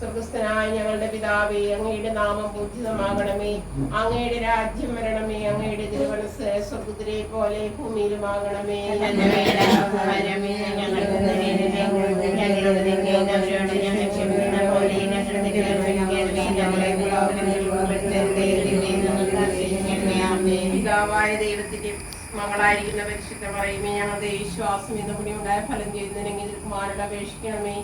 സ്വർഗസ്ഥനായ ഞങ്ങളുടെ പിതാവേ, അങ്ങയുടെ നാമം പൂജിതമാകണമേ. അങ്ങയുടെ രാജ്യം വരണമേ. അങ്ങയുടെ തിരുമനസ്സ് സ്വർഗത്തിലെ പോലെ ഭൂമിയിലുമാകണമേ. പിതാവായ ദൈവത്തിന്റെ മകളായിരിക്കുന്ന പരിശുദ്ധ പറയുമേ, ഞങ്ങളുടെ വിശ്വാസം ഇതുകൂടി ഉണ്ടായ ഫലം ചെയ്യുന്നതിനെങ്കിൽ കുമാരനോട് അപേക്ഷിക്കണമേ.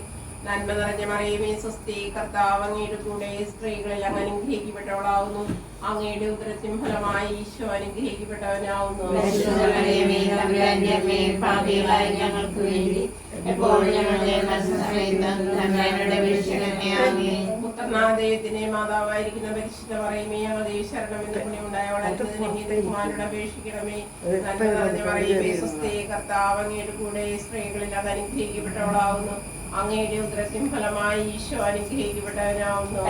നന്മ നിറഞ്ഞ മറിയമേ, സ്വസ്തി, കർത്താവ് അങ്ങയുടെ കൂടെ സ്ത്രീകളിൽ അങ്ങ് അനുഗ്രഹിക്കപ്പെട്ടവളാവുന്നു. അങ്ങയുടെ ഉദരത്തിൻ ഫലമായി ഈശോ അനുഗ്രഹിക്കപ്പെട്ടവനാവുന്നു. പുത്രനാദയത്തിന്റെ മാതാവായിരിക്കുന്ന പരിശുദ്ധ പറയുമേ, ഞങ്ങളുടെ ശരണമെന്ന് പുണ്യമുണ്ടായ വളർന്നതിനെങ്കിൽ കുമാരനോട് അപേക്ഷിക്കണമേ. നന്മ നിറഞ്ഞ മറിയമേ, സ്വസ്തി, കർത്താവ് അങ്ങയുടെ കൂടെ സ്ത്രീകളിൽ അങ്ങ് അനുഗ്രഹിക്കപ്പെട്ടവളാവുന്നു. അങ്ങയുടെ ഉദരത്തിൻ ഫലമായി ഈശോ അനുഗ്രഹിക്കപ്പെട്ടവനാവുന്നു.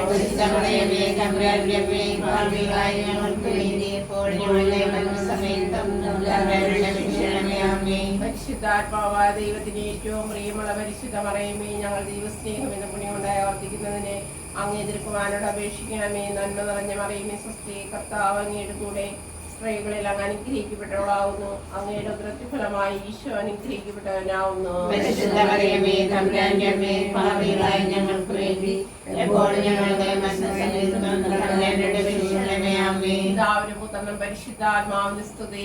പരിശുദ്ധാത്മാവായ ദൈവത്തിന് ഏറ്റവും പ്രിയമുള്ള പരിശുദ്ധ മറിയമേ, ഞങ്ങൾ ദൈവസ്നേഹം എന്ന പുണ്യമുണ്ടായി വർദ്ധിക്കുന്നതിന് അങ്ങേ തിരുക്കുമാരനോട് അപേക്ഷിക്കണമേ. നന്മ നിറഞ്ഞ മറിയമേ, സ്വസ്തി, കർത്താവ് അങ്ങയുടെ കൂടെ സ്ത്രീകളിൽ അങ്ങ് അനുഗ്രഹിക്കപ്പെട്ടവളാവുന്നു. അങ്ങയുടെ ഉദരത്തിൻ ഫലമായി ഈശോ അനുഗ്രഹിക്കപ്പെട്ടവനാവുന്നു. പിതാവിനും പുത്രനും പരിശുദ്ധാത്മാവിനും സ്തുതി.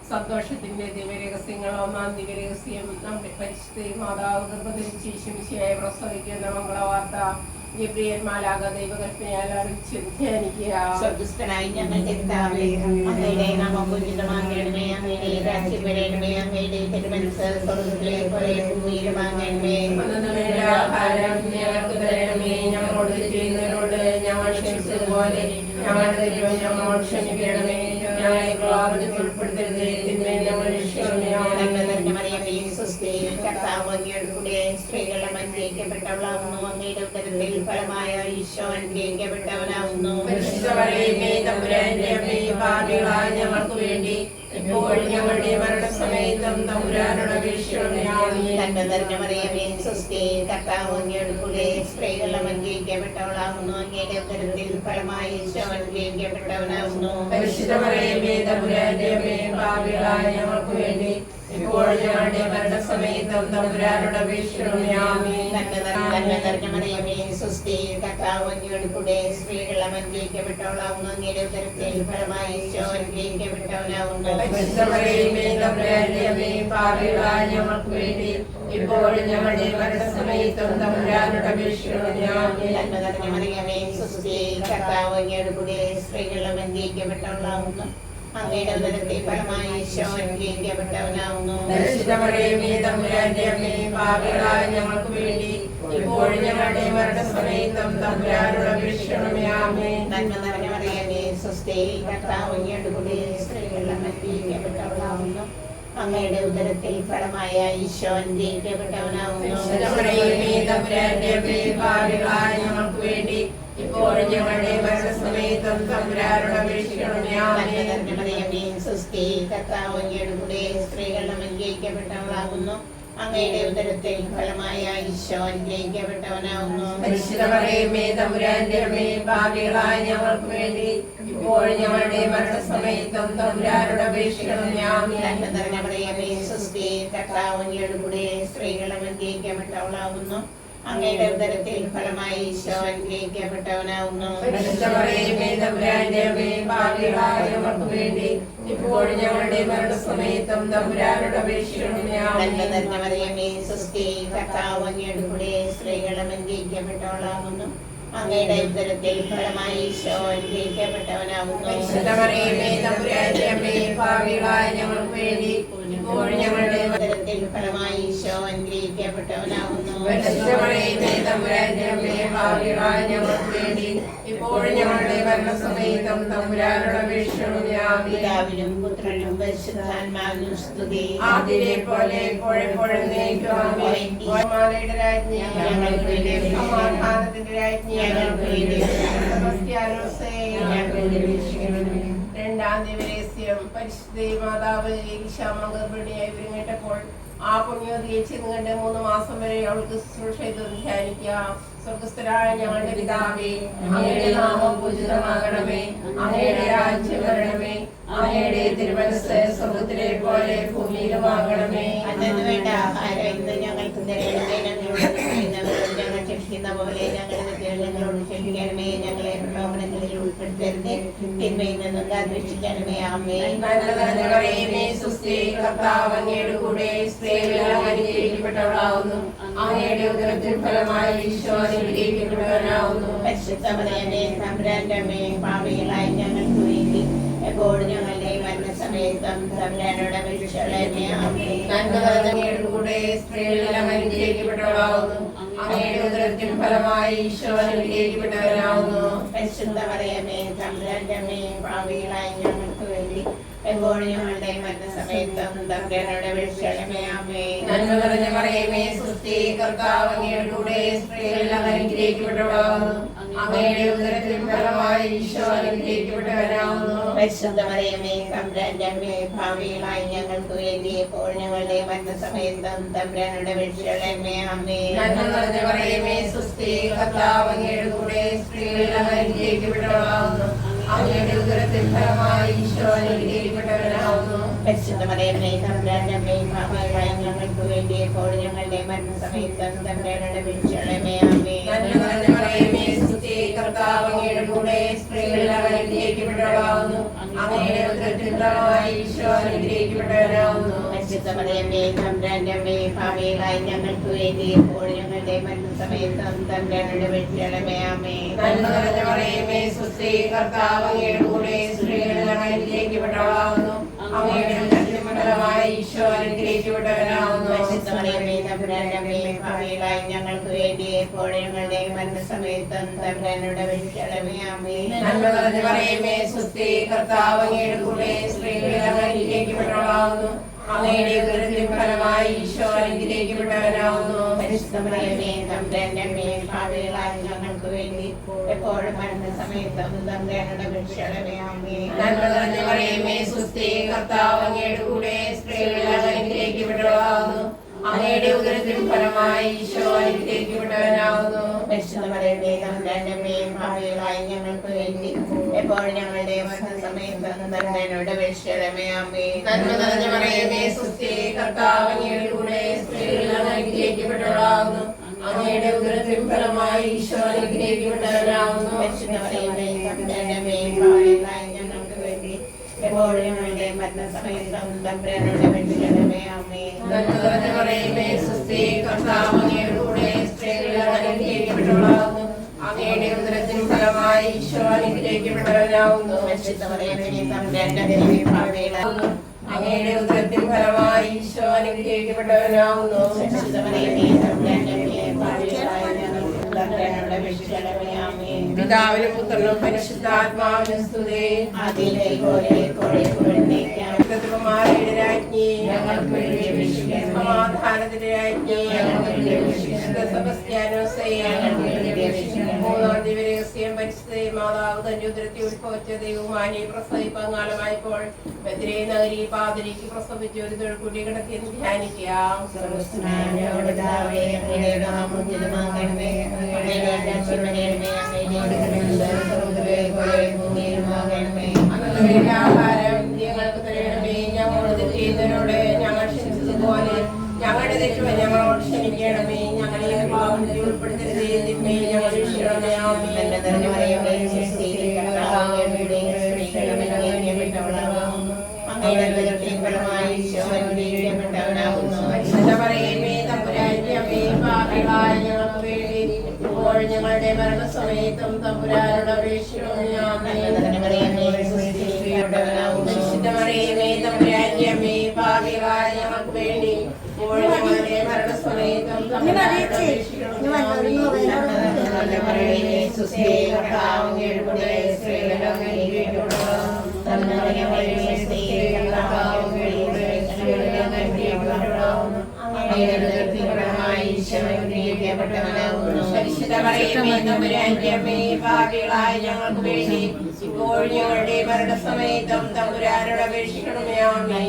സന്തോഷത്തിന്റെ ദിവ്യരഹസ്യങ്ങൾ. ഒന്നാം ദിവ്യരഹസ്യം, നമ്മുടെ പരിശുദ്ധ മാതാവ് ഗർഭധരിച്ച് ശിശുവിശിയായി പ്രസവിക്കുന്ന മംഗളവാർത്ത ഗബ്രിയേൽ മാലാഖ ദൈവകൽപ്പനയാൽ അറിയിച്ച് ധ്യാനിക്കുക. സ്വർഗ്ഗസ്ഥനായ ഞങ്ങളുടെ പിതാവേ, അങ്ങയുടെ നാമം പൂജിതമാകണമേ. അങ്ങയുടെ രാജ്യം വരണമേ. അങ്ങയുടെ തിരുമനസ്സ് സ്വർഗ്ഗത്തിലെ പോലെ ഭൂമിയിലുമാകണമേ. അന്നന്ന് വേണ്ട ആഹാരം ഞങ്ങൾക്ക് തരണമേ. ഞങ്ങളോട് ചെയ്യുന്നവരോട് ഞങ്ങൾ ക്ഷമിച്ചതുപോലെ ഞങ്ങളുടെ തെറ്റുകൾ ഞങ്ങളോട് ക്ഷമിക്കണമേ. ഞങ്ങളെ പ്രലോഭനത്തിൽ ഉൾപ്പെടുത്തരുതേ, തിന്മയിൽ ഞങ്ങളെ രക്ഷിക്കണമേ. കർത്താവ് അങ്ങയുടെ കൂടെ സ്ത്രീകളെ അനുഗ്രഹിക്കപ്പെട്ടവളാവുന്നു. അങ്ങയുടെ ഉദരത്തിൽ ഫലമായ ഈശോ അനുഗ്രഹിക്കപ്പെട്ടവനാവുന്നു. ഞങ്ങൾക്ക് വേണ്ടി ഇപ്പോഴും ഞങ്ങളുടെ മരണസമയത്തും തമ്പുരാനോട് അപേക്ഷിക്കണമേ. കർത്താവ് അങ്ങയുടെ കൂടെ സ്ത്രീകളെ അനുഗ്രഹിക്കപ്പെട്ടവളാവുന്നു. അങ്ങയുടെ ഉദരത്തിൽ ഫലമായ ഈശോ അനുഗ്രഹിക്കപ്പെട്ടവനാവുന്നു. പരിശുദ്ധ മറിയമേ, തമ്പുരാന്റെ അമ്മേ, പാപികളായ ഞങ്ങൾക്ക് വേണ്ടി ഇപ്പോഴും ഞങ്ങളുടെ മരണസമയത്തും തമ്പുരാനോട് അപേക്ഷിക്കണമേ. ആമേൻ. കർത്താവ് അങ്ങയുടെ കൂടെ സ്ത്രീകളെ അനുഗ്രഹിക്കപ്പെട്ടവളാവുന്നു. അങ്ങയുടെ ഉദരത്തിൽ ഫലമായ ഈശോ അനുഗ്രഹിക്കപ്പെട്ടവനാവുന്നു. പരിശുദ്ധ മറിയമേ, തമ്പുരാന്റെ അമ്മേ, പാപികളായ ഞങ്ങൾക്ക് വേണ്ടി ഇപ്പോഴും ഞങ്ങളുടെ മരണസമയത്തും തമ്പുരാനോട് അപേക്ഷിക്കണമേ. ആമേൻ. കർത്താവ് അങ്ങയുടെ കൂടെ സ്ത്രീകളെ അനുഗ്രഹിക്കപ്പെട്ടവളാവുന്നു. അങ്ങയുടെ ഉദരത്തിൽ ഫലമായ ഈശോ അനുഗ്രഹിക്കപ്പെട്ടവനാവുന്നു. പരിശുദ്ധ മറിയമേ, തമ്പുരാന്റെ അമ്മേ, പാപികളായ ഞങ്ങൾക്ക് വേണ്ടി ഇപ്പോഴും ഞങ്ങളുടെ മരണസമയത്തും തമ്പുരാനോട് അപേക്ഷിക്കണമേ. ആമേൻ. നന്മ നിറഞ്ഞ മറിയമേ, സ്വസ്തി, കർത്താവ് അങ്ങയുടെ കൂടെ സ്ത്രീകളെ അനുഗ്രഹിക്കപ്പെട്ടവളാവുന്നു. അങ്ങയുടെ ഉദരത്തിൽ ഫലമായ ഈശോ അനുഗ്രഹിക്കപ്പെട്ടവനാവുന്നു. പരിശുദ്ധ മറിയമേ, തമ്പുരാന്റെ അമ്മേ, പാപികളായ ഞങ്ങൾക്ക് വേണ്ടി ഇപ്പോഴും ഞങ്ങളുടെ മരണസമയത്തും തമ്പുരാനോട് അപേക്ഷിക്കണമേ. ആമേൻ. സ്വസ്തി, കർത്താവ് അങ്ങയുടെ കൂടെ സ്ത്രീകളെ അനുഗ്രഹിക്കപ്പെട്ടവളാകുന്നു. അങ്ങയുടെ ഉദരത്തിൽ ഫലമായ ഈശോ അനുഗ്രഹിക്കപ്പെട്ടവനാവുന്നു. പരിശുദ്ധ മറിയമേ, തമ്പുരാന്റെ അമ്മേ, പാപികളായ ഞങ്ങൾക്ക് വേണ്ടി ഇപ്പോഴും ഞങ്ങളുടെ മരണസമയത്തും തമ്പുരാനോട് അപേക്ഷിക്കണമേ. ആമേൻ. സ്വസ്തി, കർത്താവ് അങ്ങയുടെ കൂടെ സ്ത്രീകളെ അനുഗ്രഹിക്കപ്പെട്ടവളാകുന്നു. അങ്ങയുടെ ഉദരത്തിൽ ഫലമായ ഈശോ അനുഗ്രഹിക്കപ്പെട്ടവനാവുന്നു. പരിശുദ്ധ മറിയമേ, തമ്പുരാന്റെ അമ്മേ, പാപികളായ ഞങ്ങൾക്ക് വേണ്ടി ഇപ്പോഴും ഞങ്ങളുടെ മരണസമയത്തും തമ്പുരാനോട് അപേക്ഷിക്കണമേ. ആമേൻ. സ്വസ്തി, കർത്താവ് അങ്ങയുടെ കൂടെ സ്ത്രീകളെ അനുഗ്രഹിക്കപ്പെട്ടവളാകുന്നു. അങ്ങയുടെ ഉദരത്തിൽ ഫലമായ ഈശോ അനുഗ്രഹിക്കപ്പെട്ടവനാവുന്നു. പരിശുദ്ധ മറിയമേ, തമ്പുരാന്റെ അമ്മേ, പാപികളായ ഞങ്ങൾക്ക് വേണ്ടി ഇപ്പോഴും ഞങ്ങളുടെ ഉദരത്തിൽ ഫലമായ ഈശോ അനുഗ്രഹിക്കപ്പെട്ടവനാവുന്നു. പരിശുദ്ധ പരിശുദ്ധമറിയമേ തമ്പുരാന്റെ അമ്മേ, ഭാഗ്യവാനായ ഞങ്ങൾക്ക് വേണ്ടി ഇപ്പോഴും ഞങ്ങളുടെ മരണസമയത്തും തമ്പുരാനോട് അപേക്ഷിക്കണമേ. ആമേൻ. പിതാവിനും പുത്രനും പരിശുദ്ധാത്മാവിനും സ്തുതി. ആദിയിലെ പോലെ എപ്പോഴെപ്പോഴും എന്നേക്കും ആമേൻ. മാലയുടെ രാജ്ഞി, ഞങ്ങൾക്ക് വേണ്ടി സമാധാനത്തിന്റെ രാജ്ഞി, ഞങ്ങൾക്ക് വേണ്ടി സെബസ്ത്യാനോസേ, ഞങ്ങൾക്ക് വേണ്ടി അപേക്ഷിക്കണമേ. രണ്ടാം ദിവരഹസ്യം. പരിശുദ്ധ മാതാവ് ഗർഭിണിയായി വിരുങ്ങിട്ടപ്പോൾ ആ പുണ്യവതിയെ ചെന്ന് കണ്ട് 3 മാസം വരെ അവൾക്ക് ശുശ്രൂഷ ചെയ്ത് ധ്യാനിക്കാം. സ്വർഗസ്ഥരായ ഞങ്ങളുടെ പിതാവേ, അങ്ങയുടെ നാമം പൂജിതമാകണമേ, അങ്ങയുടെ രാജ്യം വരണമേ, അങ്ങയുടെ തിരുമനസ്സ് സ്വർഗത്തിലെ പോലെ ഭൂമിയിലുമാകണമേ. അന്നു വേണ്ട ആഹാരം ഇന്ന് ഞങ്ങൾക്ക് തരണമേ. ഞങ്ങളോട് ഞങ്ങൾ ക്ഷമിക്കുന്ന പോലെ ഞങ്ങളുടെ ഞങ്ങളോട് ക്ഷമിക്കണമേ. ഞങ്ങളെ പ്രലോഭനങ്ങളിൽ ഉൾപ്പെടുത്തരുതേ, തിന്മയിൽ നിന്നും കാത്തുരക്ഷിക്കണമേ. ആമേൻ. നന്മ നിറഞ്ഞ മറിയമേ, സ്വസ്തി, കർത്താവ് അങ്ങയുടെ കൂടെ, സ്ത്രീകളിൽ അങ്ങ് അനുഗ്രഹിക്കപ്പെട്ടവളാകുന്നു. അങ്ങയുടെ ഉദരത്തിൻ ഫലമായി ഈശോ അനുഗ്രഹിക്കപ്പെട്ടവനാകുന്നു. പരിശുദ്ധ മറിയമേ, തമ്പുരാന്റെ അമ്മേ, പാപികളായ ഞങ്ങൾക്ക് വേണ്ടി എപ്പോഴും ഞങ്ങളുടെ മരണസമയത്തും തമ്പുരാനോട് അപേക്ഷിക്കണമേ. ആമേൻ. നന്മ നിറഞ്ഞ അങ്ങയുടെ കൂടെ, സ്ത്രീകളിൽ അങ്ങ് അനുഗ്രഹിക്കപ്പെട്ടവളാകുന്നു. അങ്ങയുടെ ഉദരത്തിൻ ഫലമായി ഈശോ അനുഗ്രഹിക്കപ്പെട്ടവനാകുന്നു. പരിശുദ്ധ മറിയമേ, തമ്പുരാന്റെ അമ്മേ, പാപികളായ ഞങ്ങൾക്ക് വേണ്ടി എപ്പോഴും ഞങ്ങളുടെ മരണസമയത്തും തമ്പുരാനോട് അപേക്ഷിക്കണമേ. ആമേൻ. നന്മ നിറഞ്ഞ മറിയമേ, സ്വസ്തി, കർത്താവ് അങ്ങയുടെ കൂടെ, സ്ത്രീകളിൽ അങ്ങ് അനുഗ്രഹിക്കപ്പെട്ടവളാകുന്നു. അങ്ങയുടെ ഉദരത്തിൻ ഫലമായി ഈശോ അനുഗ്രഹിക്കപ്പെട്ടവനാകുന്നു. പരിശുദ്ധ മറിയമേ, തമ്പുരാന്റെ അമ്മേ, ഭാവികളായി ഞങ്ങൾക്ക് വേണ്ടി എപ്പോഴും ഞങ്ങളുടെ മരണസമയത്തും തമ്പുരാനോട് അപേക്ഷിക്കണമേ. ആമേൻ. നന്മ നിറഞ്ഞ മറിയമേ, സ്വസ്തി, കർത്താവ് അങ്ങയുടെ കൂടെ, സ്ത്രീകളിൽ അങ്ങ് അനുഗ്രഹിക്കപ്പെട്ടവളാകുന്നു. അങ്ങയുടെ ഉദരത്തിൻ ഫലമായി ഈശോ അനുഗ്രഹിക്കപ്പെട്ടവനാകുന്നു. പരിശുദ്ധ മറിയമേ, തമ്പുരാന്റെ അമ്മേ, ഭാവികളായി ഞങ്ങൾക്ക് വേണ്ടി എപ്പോഴും ഞങ്ങളുടെ മരണസമയത്തും തമ്പുരാനോട് അപേക്ഷിക്കണമേ. ആമേൻ. നന്മ നിറഞ്ഞ മറിയമേ, സ്വസ്തി, കർത്താവ് അങ്ങയുടെ കൂടെ, സ്ത്രീകളിൽ അങ്ങ് അനുഗ്രഹിക്കപ്പെട്ടവളാകുന്നു. അങ്ങയുടെ ഉദരത്തിൻ ഫലമായി ഈശോ അനുഗ്രഹിക്കപ്പെട്ടവനാകുന്നു. പരിശുദ്ധ മറിയമേ, തമ്പുരാന്റെ അമ്മേ, ഭാവികളായി ഞങ്ങൾക്ക് വേണ്ടി എപ്പോഴും ഞങ്ങളുടെ മരണസമയത്തും തമ്പുരാനോട് അപേക്ഷിക്കണമേ. ആമേൻ. നന്മ നിറഞ്ഞ മറിയമേ, സ്വസ്തി, കർത്താവ് അങ്ങയുടെ കൂടെ, സ്ത്രീകളിൽ അങ്ങ് അനുഗ്രഹിക്കപ്പെട്ടവളാകുന്നു. അങ്ങയുടെ ഉദരത്തിൻ ഫലമായി ഈശോ അനുഗ്രഹിക്കപ്പെട്ടവനാകുന്നു. പരിശുദ്ധ മറിയമേ, തമ്പുരാന്റെ അമ്മേ, ഭാവികളായി ഞങ്ങൾക്ക് വേണ്ടി എപ്പോഴും ഞങ്ങളുടെ മരണസമയത്തും തമ്പുരാനോട് അപേക്ഷിക്കണമേ. ആമേൻ. നന്മ നിറഞ്ഞ മറിയമേ, സ്വസ്തി, കർത്താവ് അങ്ങയുടെ കൂടെ, സ്ത്രീകളിൽ അങ്ങ് അനുഗ്രഹിക്കപ്പെട്ടവളാകുന്നു. അങ്ങയുടെ ഉദരത്തിൻ ഫലമായി ഈശോ അനുഗ്രഹിക്കപ്പെട്ടവനാകുന്നു. പരിശുദ്ധ മറിയമേ, തമ്പുരാന്റെ അമ്മേ, ഭാവികളായി ഞങ്ങൾക്ക് വേണ്ടി എപ്പോഴും മരണസമയത്തും തമ്പുരാനോട് അപേക്ഷിക്കണമേ. ആമേൻ. നന്മ നിറഞ്ഞ മറിയമേ, സ്വസ്തി, കർത്താവ് അങ്ങയുടെ കൂടെ, സ്ത്രീകളിൽ അങ്ങ് അനുഗ്രഹിക്കപ്പെട്ടവളാകുന്നു. അങ്ങയുടെ ഉദരത്തിൻ ഫലമായി ഈശോ അനുഗ്രഹിക്കപ്പെട്ടവനാകുന്നു. പരിശുദ്ധ മറിയമേ, തമ്പുരാന്റെ അമ്മേ, ഭാവികളായി ഞങ്ങൾക്ക് വേണ്ടി എപ്പോഴും ഞങ്ങളുടെ മരണസമയത്തും തമ്പുരാനോട് അപേക്ഷിക്കണമേ. ആമേൻ. നന്മ നിറഞ്ഞ മറിയമേ, സ്വസ്തി, കർത്താവ് അങ്ങയുടെ കൂടെ, സ്ത്രീകളിൽ അങ്ങ് അനുഗ്രഹിക്കപ്പെട്ടവളാകുന്നു. അങ്ങയുടെ ഉദരത്തിൻ ഫലമായി ഈശോ അനുഗ്രഹിക്കപ്പെട്ടവനാകുന്നു. പരിശുദ്ധ മറിയമേ, തമ്പുരാന്റെ അമ്മേ, ഭാവികളായി ഞങ്ങൾക്ക് വേണ്ടി എപ്പോഴും ഞങ്ങളുടെ മരണസമയത്തും തമ്പുരാനോട് അപേക്ഷിക്കണമേ. ആമേൻ. നന്മ നിറഞ്ഞ മറിയമേ, സ്വസ്തി, കർത്താവ് അങ്ങയുടെ കൂടെ, സ്ത്രീകളിൽ അങ്ങ് അനുഗ്രഹിക്കപ്പെട്ടവളാകുന്നു. അങ്ങയുടെ ഉദരത്തിൻ ഫലമായി ഈശോ അനുഗ്രഹിക്കപ്പെട്ടവനാകുന്നു. പരിശുദ്ധ മറിയമേ, തമ്പുരാന്റെ അമ്മേ, ഭാവികളായി അങ്ങയുടെ ഉദരത്തിൻ ഫലമായി ഈശോ അനുഗ്രഹിക്കപ്പെട്ടവനാകുന്നു. പരിശുദ്ധ മറിയമേ, തമ്പുരാന്റെ അമ്മേ, ഭാവികളായി ഞങ്ങൾക്ക് തമ്പുരാനോട് അപേക്ഷിക്കണമേ. ആമേൻ. പിതാവിനും പുത്രനും പരിശുദ്ധാത്മാവിനും സ്തുതി. ആദിയിലെ പോലെ എപ്പോഴും എന്നേക്കും. മാലയുടെ രാജ്ഞി, ഞങ്ങൾക്ക് വേണ്ടി അപേക്ഷിക്കണമേ. സമാധാനത്തിന്റെ രാജ്ഞി, ഞങ്ങൾക്ക് വേണ്ടി അപേക്ഷിക്കണമേ. സെബസ്ത്യാനോസേ, ഞങ്ങൾക്ക് വേണ്ടി അപേക്ഷിക്കണമേ. മൂന്നാം ദിവരഹസ്യം. പരിശുദ്ധ മാതാവ് തന്റെ ഉദരത്തിൽ ഉത്ഭവിച്ച ദൈവമാനെ പ്രസവിപ്പങ്കാലമായപ്പോൾ ബെത്ലേഹേം നഗരി പാതിരിക്ക് പ്രസവിച്ച ഒരു തൊഴുകുടി കിടത്തി ധ്യാനിക്കാം. സർവ്വസ്നായ ഞങ്ങളുടെ പിതാവേ, അങ്ങയുടെ നാമം പൂജിതമാകണമേ. അങ്ങയുടെ രാജ്യം വരണമേ. അങ്ങയുടെ തിരുമനസ്സ് സ്വർഗ്ഗത്തിലെ പോലെ ഭൂമിയിലുമാകണമേ. അന്നത്തെ ആഹാരം ഞങ്ങൾക്ക് തരണമേ. ഞങ്ങളോട് തെറ്റ് ചെയ്യുന്നവരോട് ഞങ്ങൾ ക്ഷമിച്ചതുപോലെ ഞങ്ങളുടെ തെറ്റുകൾ ഞങ്ങളോട് ക്ഷമിക്കണമേ. ഞങ്ങളെ പാപത്തിൽ ഉൾപ്പെടുത്തരുതേ, തിന്മയിൽ ഞങ്ങൾ രക്ഷിക്കണമേ. ആമേൻ. നന്മ നിറഞ്ഞ മറിയമേ, സ്വസ്തി, കർത്താവ് അങ്ങയുടെ സ്ത്രീകളിൽ അനുഗ്രഹിക്കപ്പെട്ടവളാകുന്നു. അങ്ങയുടെ ഉദരത്തിൻ ഫലമായി ഈശോ അനുഗ്രഹിക്കപ്പെട്ടവനാകുന്നു. പരിശുദ്ധ മറിയമേ, തമ്പുരാന്റെ അമ്മേ, പാപികളായ ഞങ്ങൾക്ക് വേണ്ടി ഇപ്പോൾ ഞങ്ങളുടെ മരണസമയത്തും തമ്പുരാനോട് അപേക്ഷിക്കണമേ. ആമേൻ. നന്മ നിറഞ്ഞ മറിയമേ, സ്വസ്തി, കർത്താവ് പരിശുദ്ധ മറിയമേ, തമ്പുരാന്റെ അമ്മേ, പാപികളായ ഞങ്ങൾക്ക് വേണ്ടി ഇപ്പോൾ ഞങ്ങളുടെ മരണസമയത്തും ഞങ്ങൾക്ക് വേണ്ടി ഇപ്പോൾ ഞങ്ങളുടെ മരണസമയത്തും തമ്പുരാനോട് അപേക്ഷിക്കണമേ. ആമേൻ.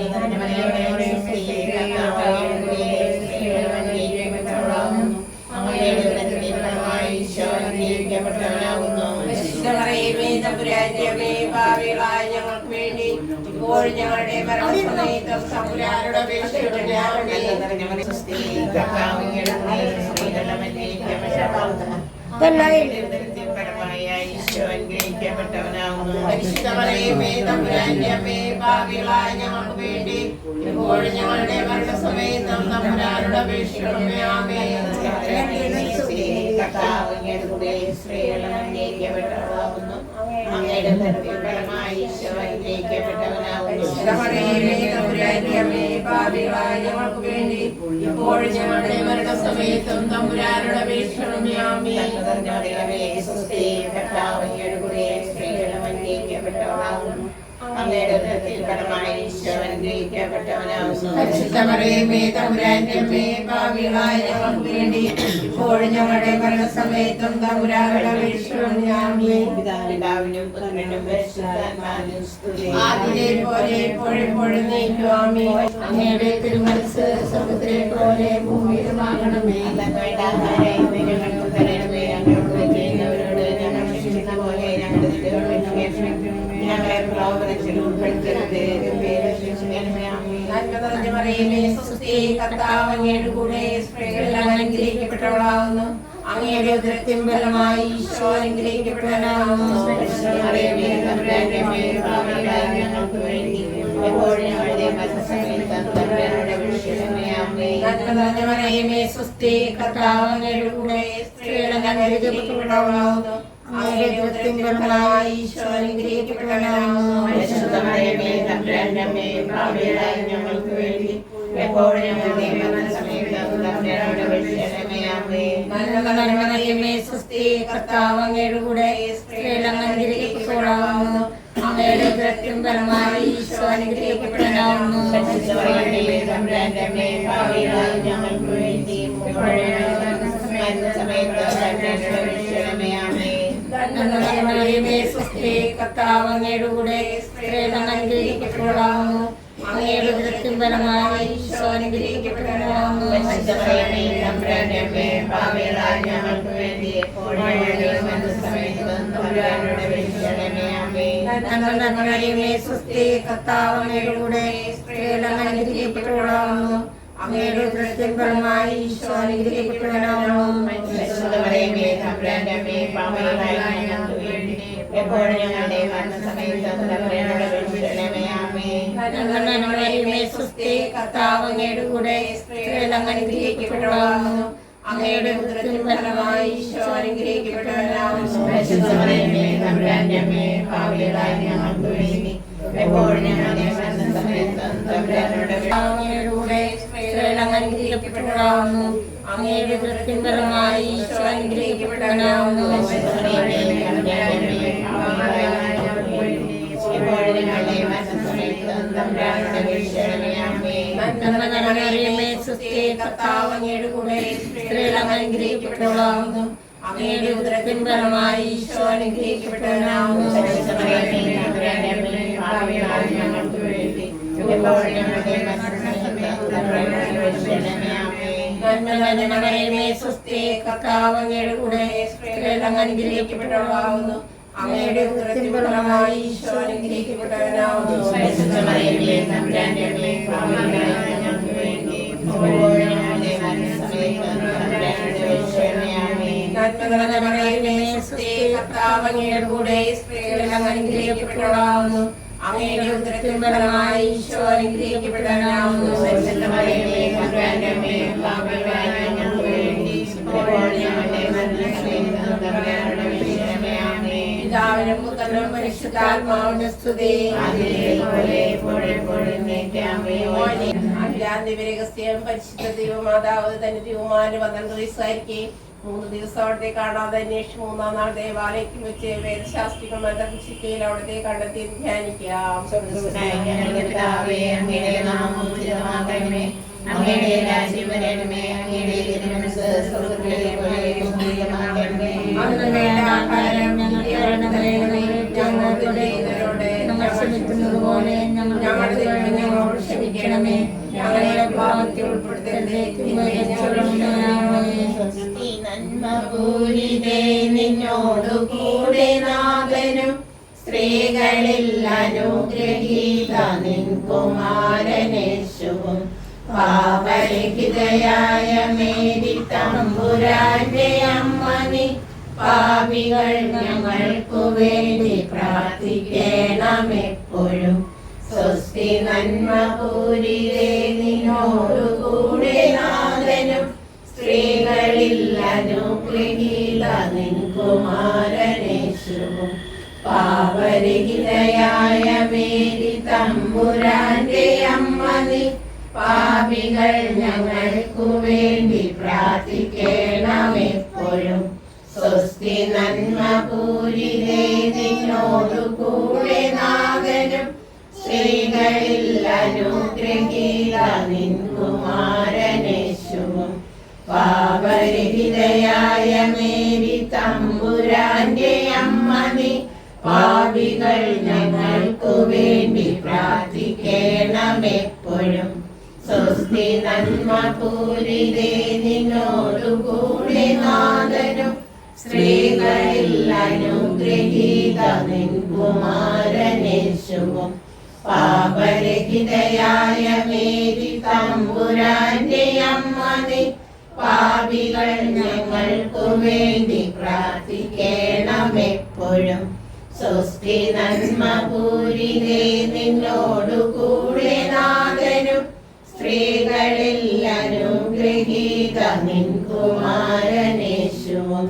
ഭാവികളായ ഞങ്ങൾക്ക് വേണ്ടി ഇപ്പോൾ ഞങ്ങളുടെ മരണസമയത്തും തമ്പുരാനോട് അപേക്ഷിക്കണമേ. പരിശുദ്ധമറിയമേ തമ്പുരാന്റെ അമ്മേ, ഭാവികളായ ഞങ്ങൾക്ക് വേണ്ടി ഇപ്പോൾ ഞങ്ങളുടെ മരണസമയത്തും തമ്പുരാനോട് അപേക്ഷിക്കണമേ. ആമേൻ. ഭാവികളായ ഞങ്ങൾക്ക് വേണ്ടി ഇപ്പോൾ ഞങ്ങളുടെ മരണസമയത്തും തമ്പുരാനോട് അപേക്ഷിക്കണമേ. ആമേൻ. പരിശുദ്ധമറിയമേ തമ്പുരാന്റെ അമ്മേ, ഭാവികളായ ഞങ്ങൾക്ക് വേണ്ടി ഇപ്പോൾ ഞങ്ങളുടെ മരണസമയത്തും തമ്പുരാനോട് അപേക്ഷിക്കണമേ. ആമേൻ. ആദിയിലെ പോലെ എപ്പോഴെപ്പോഴും നീക്കും. ആമേൻ. അങ്ങയുടെ തിരുമനസ്സ് സ്വർഗ്ഗത്തിലെ പോലെ ഭൂമിയിലുമാകണമേ. കർത്താവ് അങ്ങയുടെ കൂടെ സ്ത്രീകളിൽ അനുഗ്രഹിക്കപ്പെട്ടവളാകുന്നു. അങ്ങയുടെ ഉദരത്തിൻ ഫലമായി ഈശോ അനുഗ്രഹിക്കപ്പെട്ടവനാകുന്നു. സ്വസ്തി കർത്താവ് അങ്ങയുടെ കൂടെ സ്ത്രീകളിൽ അനുഗ്രഹിക്കപ്പെട്ടവളാകുന്നു. അങ്ങയുടെ ഉദരത്തിൻ ഫലമായി ഈശോ അനുഗ്രഹിക്കപ്പെട്ടവനാകുന്നു. സ്വസ്തി കർത്താവ് അങ്ങയുടെ കൂടെ സ്ത്രീകളിൽ അനുഗ്രഹിക്കപ്പെട്ടവളാകുന്നു. അങ്ങയുടെ ഉദരത്തിൻ ഫലമായി ഈശോ അനുഗ്രഹിക്കപ്പെട്ടവനാകുന്നു. സ്വസ്തി കർത്താവ് അങ്ങയുടെ കൂടെ സ്ത്രീകളിൽ അനുഗ്രഹിക്കപ്പെട്ടവളാകുന്നു. അങ്ങയുടെ ഉദരത്തിൻ ഫലമായി ഈശോ അനുഗ്രഹിക്കപ്പെട്ടവനാകുന്നു. സ്വസ്തി കർത്താവ് അങ്ങയുടെ കൂടെ സ്ത്രീകളിൽ അനുഗ്രഹിക്കപ്പെട്ടവളാകുന്നു. അങ്ങയുടെ ഉദരത്തിൻ ഫലമായി ഈശോ അനുഗ്രഹിക്കപ്പെട്ടവനാകുന്നു. സ്വസ്തി കർത്താവ് അങ്ങയുടെ കൂടെ സ്ത്രീകളിൽ അനുഗ്രഹിക്കപ്പെട്ടവളാകുന്നു. അങ്ങയുടെ ഉദരത്തിൻ ഫലമായി ഈശോ അനുഗ്രഹിക്കപ്പെട്ടവനാകുന്നു. അങ്ങയുടെ കൂടെ സ്ത്രീകളിൽ അനുഗ്രഹിക്കപ്പെട്ടവളാകുന്നു. അങ്ങയുടെ ഉദരത്തിൻ ഫലമായി ഈശോ അനുഗ്രഹിക്കപ്പെട്ടവനാകുന്നു. സ്വസ്തി കർത്താവ് അങ്ങയുടെ കൂടെ സ്ത്രീകളിൽ അനുഗ്രഹിക്കപ്പെട്ടവളാകുന്നു. അങ്ങയുടെ ഉദരത്തിൻ ഫലമായി ഈശോ അനുഗ്രഹിക്കപ്പെട്ടവനാകുന്നു. സ്വസ്തി കർത്താവ് അങ്ങയുടെ കൂടെ സ്ത്രീകളിൽ അനുഗ്രഹിക്കപ്പെട്ടവളാകുന്നു. അങ്ങയുടെ ഉദരത്തിൻ ഫലമായി ഈശോ അനുഗ്രഹിക്കപ്പെട്ടവനാകുന്നു. കർത്താവ് അങ്ങയുടെ കൂടെ സ്ത്രീകളിൽ അനുഗ്രഹിക്കപ്പെട്ടവളാകുന്നു. അങ്ങയുടെ ഉദരത്തിൻ ഫലമായി ഈശോ അനുഗ്രഹിക്കപ്പെട്ടവനാകുന്നു. പിതാവിനും പുത്രനും പരിശുദ്ധാത്മാവിനും സ്തുതി. രഹസ്യം പരിശുദ്ധ ദൈവമാതാവ് തന്നെ ദൈവമാന്റെ 12 വയസ്സായിരിക്കെ 3 ദിവസം അവിടത്തെ കാണാതെ അന്വേഷിച്ച് 3-ാം നാൾ ദേവാലയത്തിൽ വെച്ച് വേദശാസ്ത്രികൾ ദർശിക്കയിൽ അവിടത്തെ കണ്ടെത്തി ധ്യാനിക്കാം. അങ്ങയുടെ രാജ്യം വരണമേ, അങ്ങയുടെ തിരുമനസ്സ് സ്വർഗ്ഗത്തിലെ പോലെ ഭൂമിയിലുമാകണമേ. അതിനു വേണ്ട ആഹാരം ഞങ്ങൾക്ക് തരണമേ. ഞങ്ങളോട് ഞങ്ങൾ ക്ഷമിക്കുന്നത് പോലെ ഞങ്ങളുടെ ദൈവമേ ഞങ്ങളോട് ക്ഷമിക്കണമേ. ഞങ്ങളെ പാപത്തിൽ ഉൾപ്പെടുത്തരുതേ, തിന്മയിൽ ഞങ്ങളെ രക്ഷിക്കണമേ. സ്വസ്തി നന്മ പൂരിതേ, നിന്നോടു കൂടെ നാഥനും സ്ത്രീകളിൽ അനുഗ്രഹീത നിൻ കുമാരനേശുവും പാപരഹിതയായ മേരി തമ്പുരാന്റെ അമ്മ നീ പാപികൾ ഞങ്ങൾക്കു വേണ്ടി പ്രാർത്ഥിക്കണമെപ്പോഴും. സ്വസ്തി നന്മ പൂരിതേ, നിന്നോടു കൂടെ നാഥനും സ്ത്രീകളിൽ അനുഗ്രഹീത നിൻ കുമാരനേശുവും പാപരഹിതയായ മേരി തമ്പുരാന്റെ അമ്മ നീ പാപികൾ ഞങ്ങൾക്കു വേണ്ടി പ്രാർത്ഥിക്കണമെപ്പോഴും. സ്വസ്തി നന്മ പൂരിതേ, നിന്നോടു കൂടെ നാഥനും സ്ത്രീകളിൽ അനുഗ്രഹീത നിൻ കുമാരനേശുവും പാപരഹിതയായ മേരി തമ്പുരാന്റെ അമ്മ നീ പാപികൾ ഞങ്ങൾക്കു വേണ്ടി പ്രാർത്ഥിക്കണമെപ്പോഴും. സ്വസ്തി നന്മ പൂരിതേ, നിന്നോടു കൂടെ നാഥനും സ്ത്രീകളിൽ അനുഗ്രഹീത നിൻ കുമാരനേശുവും പാപരഹിതയായ മേരി തമ്പുരാന്റെ അമ്മ നീ പാപികൾ ഞങ്ങൾക്കു വേണ്ടി പ്രാർത്ഥിക്കണമെപ്പോഴും. സ്വസ്തി നന്മ പൂരിതേ, നിന്നോടു കൂടെ നാഥനും സ്ത്രീകളിൽ അനുഗ്രഹീത നിൻ കുമാരനേശുവും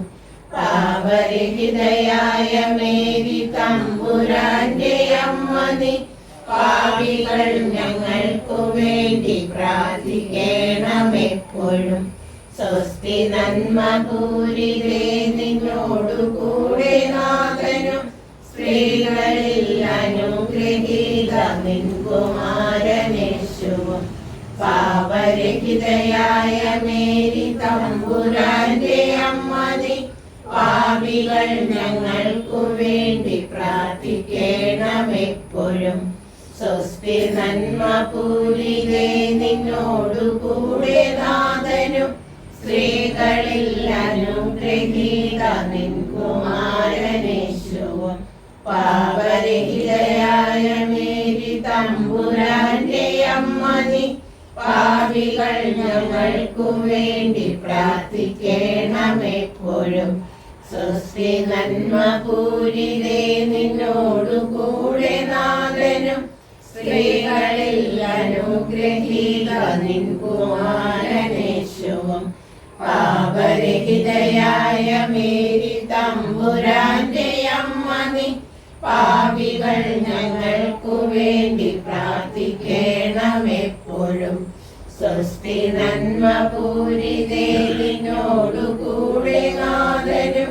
പാപരഹിതയായ മേരി തമ്പുരാന്റെ അമ്മ നീ പാപികൾ ഞങ്ങൾക്കു വേണ്ടി പ്രാർത്ഥിക്കണമെപ്പോഴും. സ്വസ്തി നന്മ പൂരിതേ, നിന്നോടു കൂടെ നാഥനും സ്ത്രീകളിൽ അനുഗ്രഹീത നിൻ കുമാരനേശുവും പാപരഹിതയായ മേരി തമ്പുരാന്റെ അമ്മ നീ പാപികൾ ഞങ്ങൾക്കു വേണ്ടി പ്രാർത്ഥിക്കണമെപ്പോഴും. സ്വസ്തി നന്മ പൂരിതേ, നിന്നോടു കൂടെ നാഥനും സ്ത്രീകളിൽ അനുഗ്രഹീത നിൻ കുമാരനേശുവും പാപരഹിതയായ മേരി തമ്പുരാന്റെ അമ്മ നീ പാപികൾ ഞങ്ങൾക്കു വേണ്ടി പ്രാർത്ഥിക്കണമെപ്പോഴും. സ്വസ്തി നന്മ പൂരിതേ, നിന്നോടു കൂടെ നാഥനും സ്ത്രീകളിൽ അനുഗ്രഹീത നിൻ കുമാരനേശുവും പാപരഹിതയായ മേരി തമ്പുരാന്റെ അമ്മ നീ പാപികൾ ഞങ്ങൾക്കു വേണ്ടി പ്രാർത്ഥിക്കണമെപ്പോഴും. സ്വസ്തി നന്മ പൂരിതേ, നിന്നോടു കൂടെ നാഥനും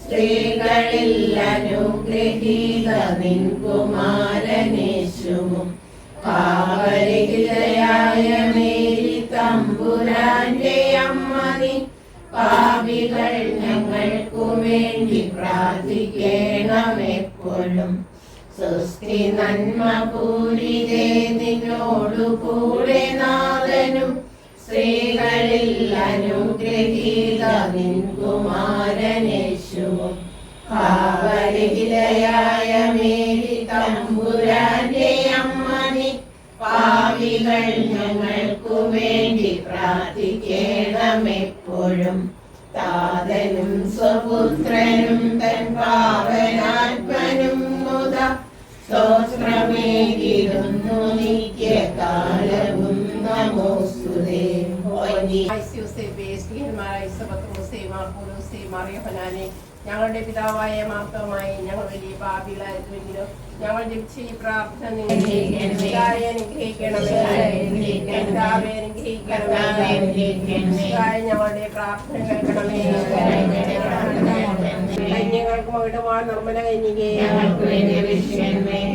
സ്ത്രീകളിൽ അനുഗ്രഹീത നിൻ കുമാരനേശുവും പാപരഹിതയായ മേരി തമ്പുരാന്റെ അമ്മ നീ പാപികൾ ഞങ്ങൾക്കു വേണ്ടി പ്രാർത്ഥിക്കണമെപ്പോഴും. സ്വസ്തി നന്മ പൂരിതേ, നിന്നോടു കൂടെ നാഥനും സ്ത്രീകളിൽ അനുഗ്രഹീത നിൻ കുമാരനേശുവും പാപരഹിതയായ മേരി തമ്പുരാന്റെ അമ്മ നീ പാപികൾ ഞങ്ങൾക്കു വേണ്ടി പ്രാർത്ഥിക്കണമെപ്പോഴും. താതനും സ്വപുത്രനും തൻ പാവനാത്മനും മുത സ്തോത്രമേകിടുന്നു നിത്യകാലവും. നമോസ്തുതേ. ഞങ്ങളുടെ പിതാവായ മാർത്തമായി ഞങ്ങൾ വലിയ പാപികളായിരുന്നെങ്കിലും ഞങ്ങൾ ജപിച്ച ഈ പ്രാർത്ഥന അനുഗ്രഹിക്കണമേ. ഞങ്ങളുടെ പ്രാർത്ഥന കേൾക്കണമേ. കന്യകൾക്ക് മകിടുവാൻ നിർമ്മല കന്യകേ,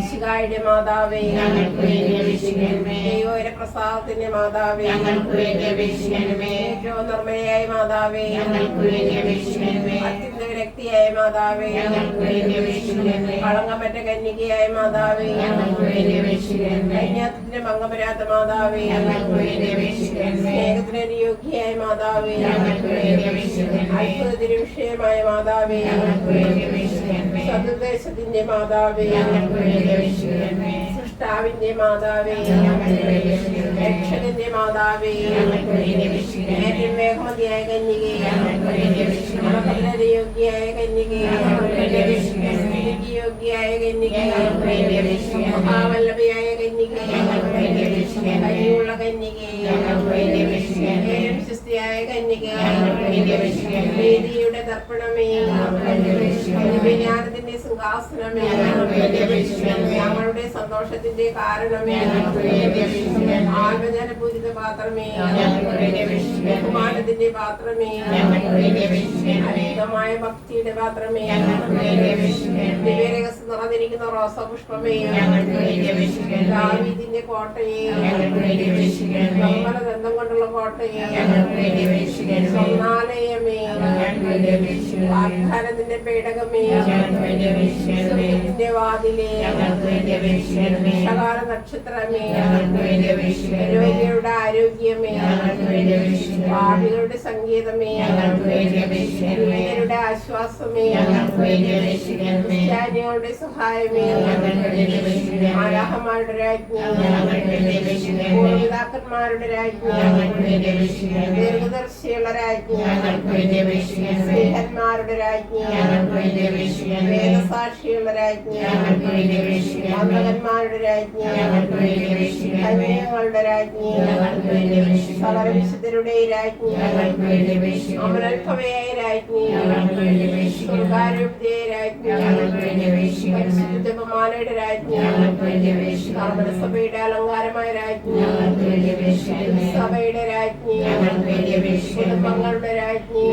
ശിഖായുടെ മാതാവേ, ദൈവോര പ്രസാദത്തിന്റെ മാതാവേ, ഏറ്റവും നിർമ്മലയായ മാതാവേ, അത്യന്ത വിരക്തിയായ മാതാവേ, കളങ്കമറ്റ കന്യകയായ മാതാവേ, കന്യാത്തിന്റെ ഭംഗം വരാത്ത മാതാവേ, സ്നേഹത്തിന് യോഗ്യയായ മാതാവേ, അത്ഭുതത്തിന് വിഷയമായ മാതാവേ, സതുദ്ദേശത്തിന്റെ മാതാവേ, സൃഷ്ടാവിന്റെ മാതാവേ, രക്ഷകന്റെ മാതാവേ, ഏറ്റവും വേഗമതിയായ കന്യകേ, യോഗ്യയായ കന്യകേ, യോഗ്യയായ കന്യകേ, മഹാവല്ലഭയായ കന്യകേ, കനിയുള്ള കന്യകേ, വിശ്വസ്തയായ കന്യകേ, നീതിയുടെ ദർപ്പണമേ, വിജ്ഞാനത്തിന്റെ സിംഹാസനമേ, ഞങ്ങളുടെ സന്തോഷത്തിന്റെ കാരണമേ, ആത്മജനപൂരിത പാത്രമേ, ബഹുമാനത്തിന്റെ പാത്രമേ, അധികമായ ഭക്തിയുടെ പാത്രമേ, ദിവ്യരഹസ്യം നിറഞ്ഞിരിക്കുന്ന റോസാപുഷ്പമേ, ദാവീദിന്റെ കോട്ടയെ, ദന്തം കൊണ്ടുള്ള കോട്ടയെ, സ്വർണ്ണാലയമേ, വാഗ്ദാനത്തിന്റെ പേടകമേ, സ്വർഗ്ഗത്തിന്റെ വാതിലേ, വിഷകാല നക്ഷത്രമേ, രോഗികളുടെ ആരോഗ്യമേ, പാപികളുടെ സംഗീതമേ, ദുരിതരുടെ ആശ്വാസമേ, ക്രിസ്ത്യാനികളുടെ സഹായമേ, മാലാഖമാരുടെ രാജ്ഞി, പൂർവ്വപിതാക്കന്മാരുടെ രാജ്ഞി, ദീർഘദർശിയുള്ള രാജ്ഞി, സ്നേഹന്മാരുടെ രാജ്ഞി, വേദസാക്ഷിയുള്ള രാജ്ഞി, അന്ധകന്മാരുടെ രാജ്ഞി, കന്യകകളുടെ രാജ്ഞി, സകല വിശുദ്ധരുടെ രാജ്ഞി, അമലോത്ഭവയായ രാജ്ഞി, സ്വർഗാരോഗ്യയായ രാജ്ഞി, പരിശുദ്ധമാലയുടെ രാജ്ഞി, സഭയുടെ അലങ്കാരമായ രാജ്ഞി, സഭയുടെ രാജ്ഞി, കുടുംബങ്ങളുടെ രാജ്ഞി,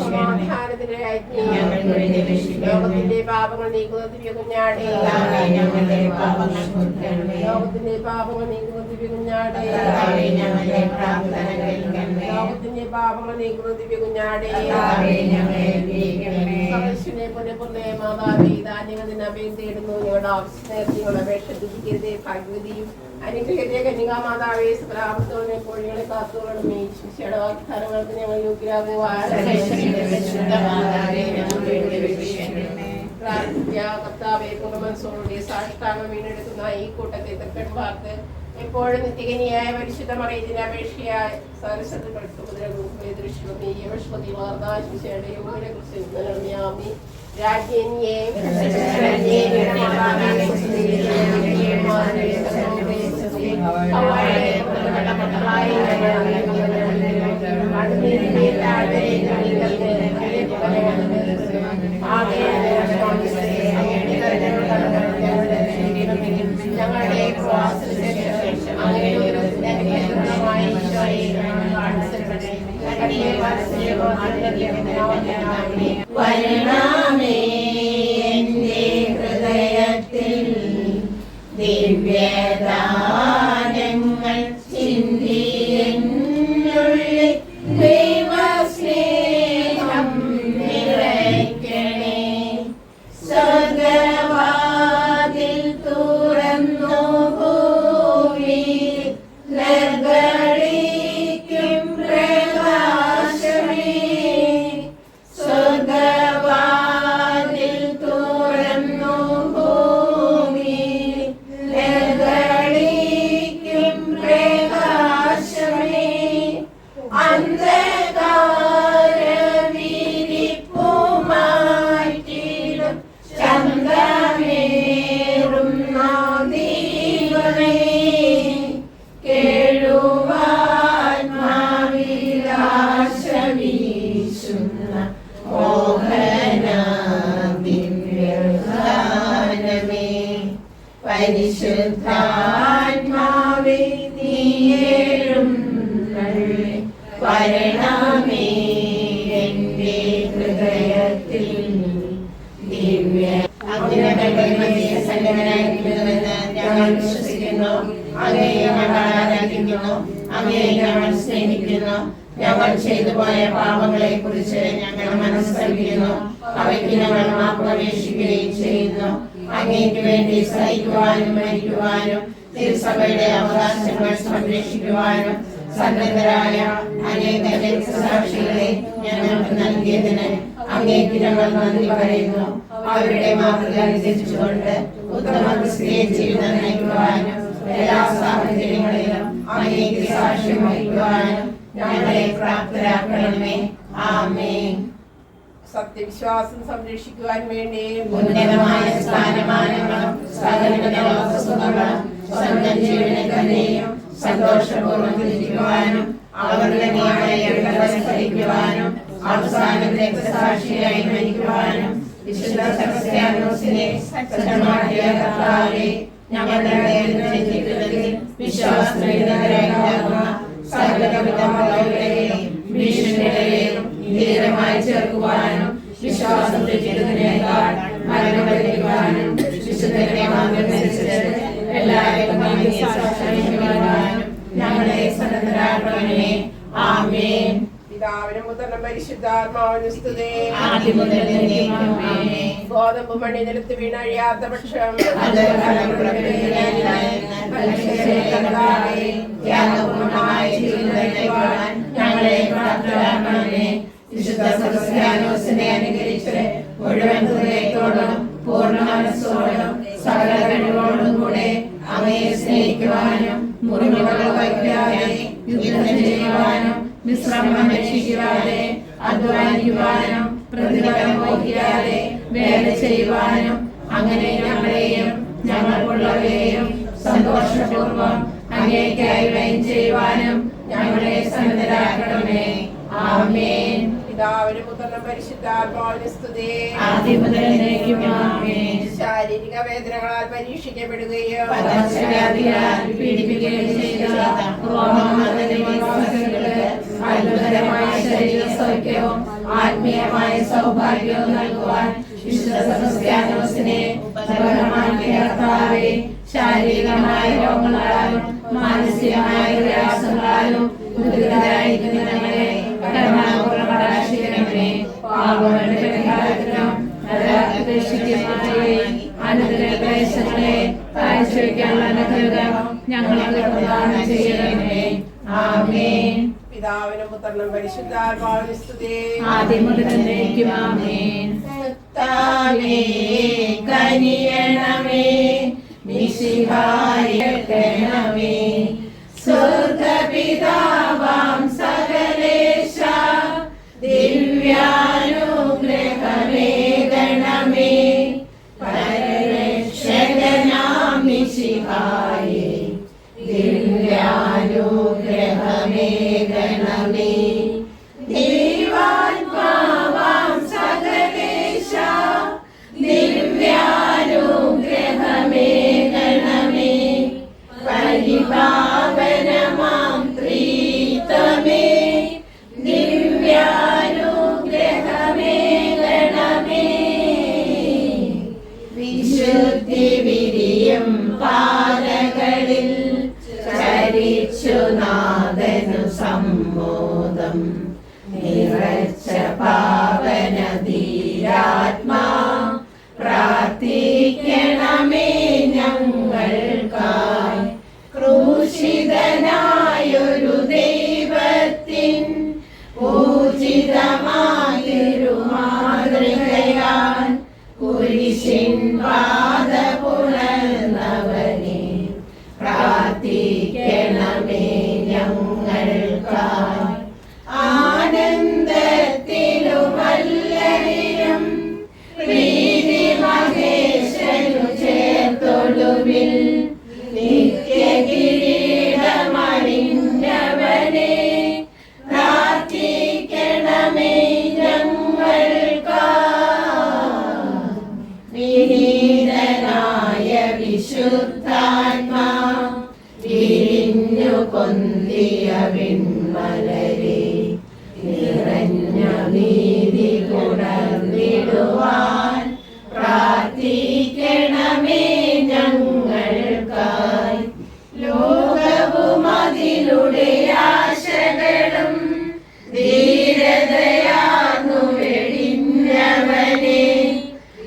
സമാധാനത്തിന്റെ രാജ്ഞി, ലോകത്തിന്റെ പാപങ്ങൾ നീക്കുന്ന ദിവ്യ കുഞ്ഞാടേ, ലോകത്തിന്റെ പാപങ്ങൾ നീക്കുന്ന ദിവ്യ കുഞ്ഞാടേ, ലോകത്തിന്റെ പാപങ്ങൾ നീക്കുന്ന ദിവ്യ കുഞ്ഞാടേ, സർവ്വശക്തനെ പോലെ മാതാവേ, ധാന്യത്തിന് അഭയം തേടുന്നു. ഞങ്ങളുടെ ആവശ്യങ്ങളുടെ അപേക്ഷ ദുഃഖിക്കരുതേ. ഭാഗ്യവതിയും അനുഗ്രഹീതേ കന്യകാമാതാവേ, സകലാപത്തോടെ കോഴികളെ കാത്തുകൊള്ളണമേ. ശിക്ഷയുടെ വാഗ്ദാനങ്ങൾക്ക് ഞങ്ങൾ യോഗ്യരാകുവാൻ കർത്താവേ, കുടുംബത്തോടെ സാഷ്ടാംഗം വീണ്ടെടുക്കുന്ന ഈ കൂട്ടത്തെ തക്കന്മാർക്ക് എപ്പോഴും നിത്യകനിയായ പരിശുദ്ധ മറിയത്തിന്റെ അപേക്ഷയായ ഞങ്ങളുടെ വരണമേ എന്റെ ഹൃദയത്തിൽ ദിവ്യദാനങ്ങൾ ചിന്തി എന്നുള്ളിൽ ദൈവസ്നേഹം നിറയ്ക്കണേ. സ്വർഗ്ഗവാതിൽ തുറന്നു ഭൂമിയിൽ നിർഗളിക്കും പ്രകാശമേ. ആരാധിക്കുന്നു, അങ്ങയെ ഞങ്ങൾ സ്നേഹിക്കുന്നു. ഞങ്ങൾ ചെയ്തു പോയ പാപങ്ങളെ കുറിച്ച് ഞങ്ങൾ മനസ്സറിയുന്നു, അവയ്ക്ക് ഞങ്ങൾ മാപ്പപേക്ഷിക്കുകയും ചെയ്യുന്നു. അങ്ങേക്ക് വേണ്ടി സഹിക്കുവാനും മരിക്കുവാനും തിരുസഭയുടെ അവകാശങ്ങൾ സംരക്ഷിക്കുവാനും സന്നദ്ധരായ അനേക രക്തസാക്ഷികളെ ഞങ്ങൾക്ക് നൽകിയതിന് അങ്ങേക്ക് ഞങ്ങൾ നന്ദി പറയുന്നു. അവരുടെ മാതൃക അനുസരിച്ചുകൊണ്ട് ഉത്തമ ക്രിസ്തീയ ജീവിതം നയിക്കുവാനും എല്ലാ സാഹചര്യങ്ങളിലും അങ്ങേക്ക് സാക്ഷ്യം വഹിക്കുവാനും ഞങ്ങളെ പ്രാപ്തരാക്കണമേ. ആമേൻ. സത്യവിശ്വാസം സംരക്ഷിക്കുവാൻ വേണ്ടി ഉന്നതമായ സ്ഥാനമാനങ്ങളും സകലവിധ ലോകസുഖങ്ങളും സ്വന്തം ജീവനെ തന്നെയും സന്തോഷപൂർവ്വം ത്യജിക്കുവാനും അവരുടെ ന്യായങ്ങളെ സഹിക്കുവാനും അവസാനം രക്തസാക്ഷിയായി മരിക്കുവാനും വിശുദ്ധ സെബസ്ത്യാനോസിനെ സജ്ജമാക്കിയ കർത്താവേ, ഞങ്ങളുടെ ജീവിതത്തിൽ വിശ്വാസരഹിതരാകുന്ന സകലവിധങ്ങളെയും ഭീഷണികളെയും ധീരമായി ചേർക്കുവാനും വിശ്വാസം തെറ്റിയതിനേക്കാൾ മരണം വരിക്കുവാനും വിശുദ്ധരുടെ മാർഗ്ഗമനുസരിച്ച് എല്ലാവരും സാക്ഷിക്കുവാനും ഞങ്ങളെ സന്നദ്ധരാക്കണമേ. ആമേൻ. പിതാവിനും പുത്രനും പരിശുദ്ധാത്മാവിനും സ്തുതി. ആദ്യം മുതൽ എന്നേക്കും ആമേൻ. ഗോതമ്പ് മണി നിലത്ത് വീണഴിയാത്ത പക്ഷം അത് ത്യാഗപൂർണ്ണമായ ജീവിതം നയിക്കുവാൻ ഞങ്ങളെ പ്രാപ്തരാക്കണമേ. വിശുദ്ധ സെബസ്ത്യാനോസിനെ അനുകരിച്ച് മുഴുവൻ ഹൃദയത്തോടും പൂർണ്ണ മനസ്സോടും സകല കഴിവോടും കൂടെ അങ്ങയെ സ്നേഹിക്കുവാനും മുറിവുകൾ വയ്ക്കാതെ യുദ്ധം ചെയ്യുവാനും വിശ്രമം രക്ഷിക്കാതെ അധ്വാനിക്കുവാനും പ്രതിഫലം വഹിക്കാതെ വേല ചെയ്യുവാനും അങ്ങനെ ഞങ്ങളെയും ഞങ്ങൾക്കുള്ളവരെയും സന്തോഷപൂർവ്വം അങ്ങേക്കായി വ്യയം ചെയ്യുവാനും ഞങ്ങളെ സന്നദ്ധരാക്കണമേ. ആമേൻ. പിതാവിനും പുത്രനും പരിശുദ്ധാത്മാവിനും സ്തുതി. ആദ്യം മുതൽ എന്നേക്കും ആമേൻ. ശാരീരിക വേദനകളാൽ പരീക്ഷിക്കപ്പെടുകയും പകർച്ചവ്യാധിയാൽ പീഡിപ്പിക്കുകയും ചെയ്ത റോമാനിവാസികൾക്ക് അത്ഭുതകരമായ ശരീര സൗഖ്യവും ആത്മീയമായ സൗഭാഗ്യവും നൽകുവാൻ വിശുദ്ധ സെബസ്ത്യാനോസിനെ ബലമാക്കിയ കർത്താവേ, ശാരീരികമായ രോഗങ്ങളാലും മാനസികമായ പ്രയാസങ്ങളാലും ദുരിതരായിരിക്കുന്ന ഞങ്ങളെ കരുണാപൂർവ്വം കടാക്ഷിക്കണമേ. പാപങ്ങളുടെ പരിഹാരത്തിനും അനുഗ്രഹങ്ങളെ കാഴ്ചവെക്കാനുള്ള അനുഗ്രഹം ഞങ്ങൾക്ക് പ്രദാനം ചെയ്യണമേ. ആമേൻ. പിതാവിനും പുത്രനും പരിശുദ്ധാത്മാവിനും സ്തുതി. ആദ്യം മുതൽ എന്നേക്കും ആമേൻ. കർത്താവേ, കനിയണമേ, മിശിഹായേ കേൾക്കണമേ. സ്വർഗ്ഗപിതാവാം സകലേശ ദിവ്യാനുഗ്രഹമേകണമേ. പരരക്ഷകനാം മിശിഹായേ ദിവ്യാനുഗ്രഹമേകണമേ. ദൈവാത്മാവാം സകലേശ ദിവ്യാനുഗ്രഹമേകണമേ. പരിപാവനമാം ത്രിത്വമേ ദിവ്യാനുഗ്രഹമേകണമേ. വിശുദ്ധി വിരിയും പാതകളിൽ ചരിച്ചു നാഥനു സമ്മോദം നിറച്ച പാവന ധീരാത്മാ പ്രാർത്ഥിക്കണമേ ഞങ്ങൾക്കായി. ക്രൂശിതനായൊരു ദൈവത്തിൻ പൂജിതമായൊരു മാതൃകയാൽ കുരിശിൻ പാത പുണർന്നവനെ പ്രാർത്ഥിക്കണമേ ഞങ്ങൾക്കായി. ആനന്ദത്തിലുമല്ലരിലും പ്രീതി മഹേശനു ചേർത്തൊടുവിൽ നിത്യകിരീടമണിഞ്ഞവനെ പ്രാർത്ഥിക്കണമേ ഞങ്ങൾക്കായി. വിനീതനായ വിശുദ്ധാത്മാ വിരിഞ്ഞു പൊന്തിയ വിൺമലരെ നിറഞ്ഞ നീതി പുണർന്നിടുവാൻ പ്രാർത്ഥിക്കണമേ ഞങ്ങൾക്കായി. ലോകവും അതിലൂടെ ആശകളും ധീരതയാർന്നു വെടിഞ്ഞവനെ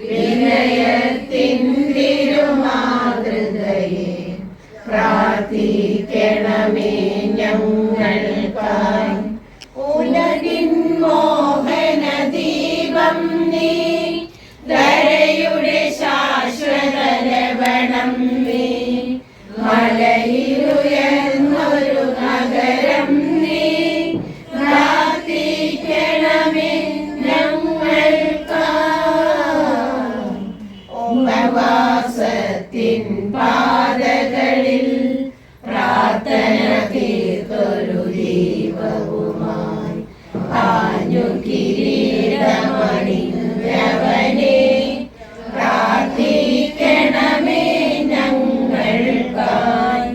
വിനയത്തിൻ തിരുമാതൃകയെ പ്രാർത്ഥിക്കണമേ ഞങ്ങൾക്കായി. ഉലകിൻ മോഹന ദീപം നീ, ധരയുടെ ശാശ്വത ലവണം നീ, മലയിലുയർന്നൊരു നഗരം നീ, പ്രാർത്ഥിക്കണമേ ഞങ്ങൾക്കായി. ഉപവാസത്തിൻ പാതകളിൽ പ്രാർത്ഥന തീർത്തൊരു ദീപവുമായി ആഞ്ഞു കിരീടമണിഞ്ഞവനെ പ്രാർത്ഥിക്കണമേ ഞങ്ങൾക്കായി.